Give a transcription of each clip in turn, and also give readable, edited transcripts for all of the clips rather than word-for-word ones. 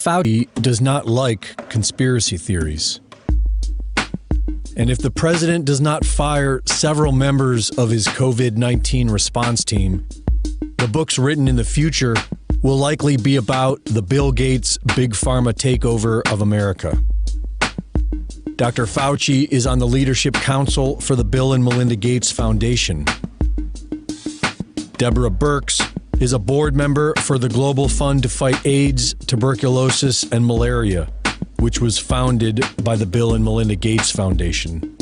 Fauci does not like conspiracy theories. And if the president does not fire several members of his COVID-19 response team, the books written in the future will likely be about the Bill Gates Big Pharma takeover of America. Dr. Fauci is on the Leadership Council for the Bill and Melinda Gates Foundation. Deborah Birx is a board member for the Global Fund to Fight AIDS, Tuberculosis, and Malaria, which was founded by the Bill and Melinda Gates Foundation.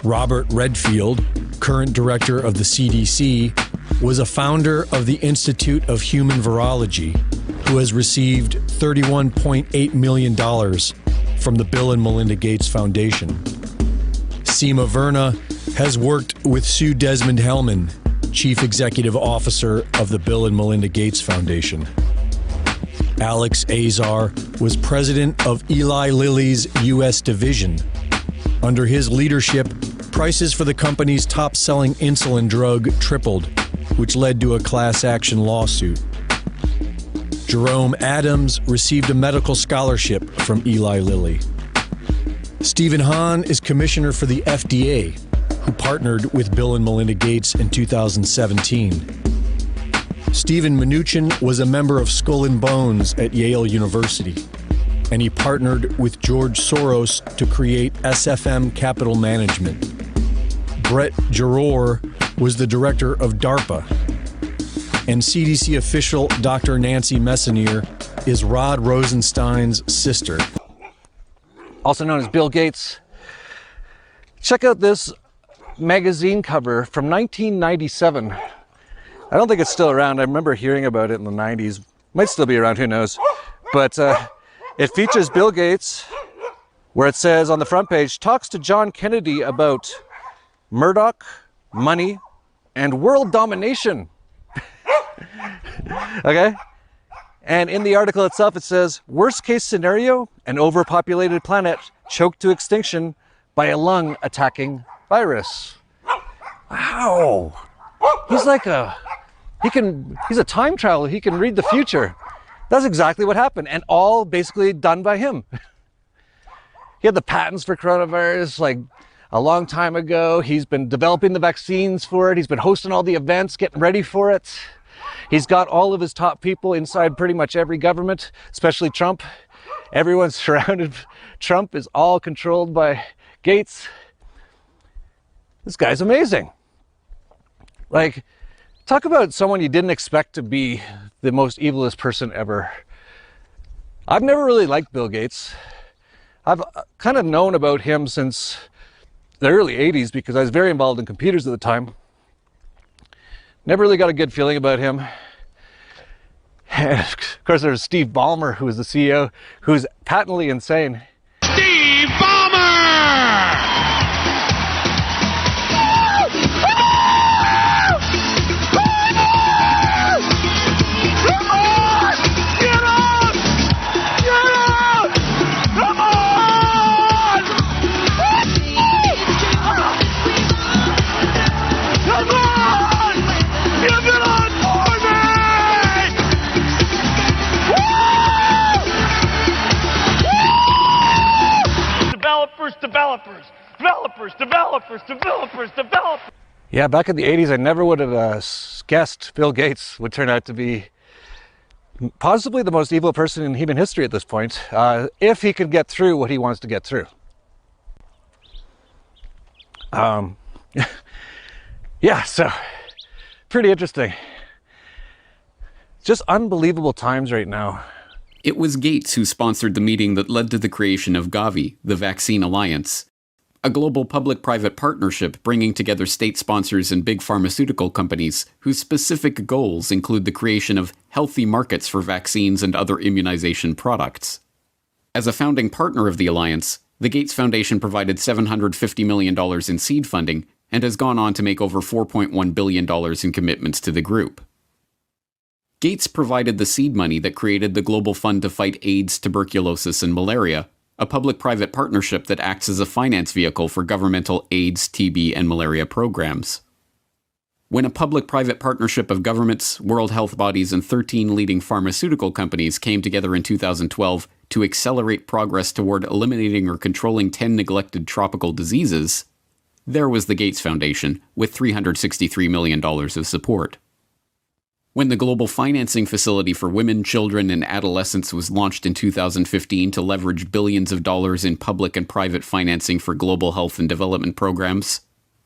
Robert Redfield, current director of the CDC, was a founder of the Institute of Human Virology, who has received $31.8 million from the Bill and Melinda Gates Foundation. Seema Verna has worked with Sue Desmond-Hellmann, Chief Executive Officer of the Bill and Melinda Gates Foundation. Alex Azar was president of Eli Lilly's U.S. division. Under his leadership, prices for the company's top-selling insulin drug tripled, which led to a class action lawsuit. Jerome Adams received a medical scholarship from Eli Lilly. Stephen Hahn is commissioner for the FDA, who partnered with Bill and Melinda Gates in 2017. Stephen Mnuchin was a member of Skull and Bones at Yale University, and he partnered with George Soros to create SFM Capital Management. Brett Giroir was the director of DARPA, and CDC official Dr. Nancy Messonnier is Rod Rosenstein's sister. Also known as Bill Gates. Check out this magazine cover from 1997. I don't think it's still around. I remember hearing about it in the 90s. Might still be around, who knows. But it features Bill Gates, where it says on the front page, talks to John Kennedy about Murdoch, money, and world domination. Okay? And in the article itself, it says, worst case scenario, an overpopulated planet choked to extinction by a lung-attacking virus. Wow. He's a time traveler. He can read the future. That's exactly what happened, and all basically done by him. He had the patents for coronavirus like a long time ago. He's been developing the vaccines for it. He's been hosting all the events, getting ready for it. He's got all of his top people inside pretty much every government, especially Trump. Everyone's surrounded. Trump is all controlled by Gates. This guy's amazing. Like, talk about someone you didn't expect to be the most evilest person ever. I've never really liked Bill Gates. I've kind of known about him since the early 80s because I was very involved in computers at the time. Never really got a good feeling about him. And of course, there was Steve Ballmer, who was the CEO, who's patently insane. Steve Ballmer! Developers. Yeah, back in the 80s, I never would have guessed Bill Gates would turn out to be possibly the most evil person in human history at this point, if he could get through what he wants to get through. Yeah, so pretty interesting. Just unbelievable times right now. It was Gates who sponsored the meeting that led to the creation of Gavi, the Vaccine Alliance, a global public-private partnership bringing together state sponsors and big pharmaceutical companies whose specific goals include the creation of healthy markets for vaccines and other immunization products. As a founding partner of the alliance, the Gates Foundation provided $750 million in seed funding and has gone on to make over $4.1 billion in commitments to the group. Gates provided the seed money that created the Global Fund to Fight AIDS, Tuberculosis, and Malaria, a public-private partnership that acts as a finance vehicle for governmental AIDS, TB, and malaria programs. When a public-private partnership of governments, world health bodies, and 13 leading pharmaceutical companies came together in 2012 to accelerate progress toward eliminating or controlling 10 neglected tropical diseases, there was the Gates Foundation, with $363 million of support. When the Global Financing Facility for Women, Children, and Adolescents was launched in 2015 to leverage billions of dollars in public and private financing for global health and development programs,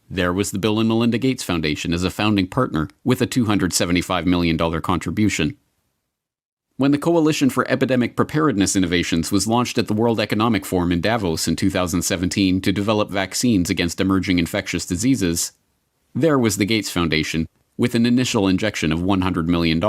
there was the Bill and Melinda Gates Foundation as a founding partner with a $275 million contribution. When the Coalition for Epidemic Preparedness Innovations was launched at the World Economic Forum in Davos in 2017 to develop vaccines against emerging infectious diseases, there was the Gates Foundation with an initial injection of $100 million.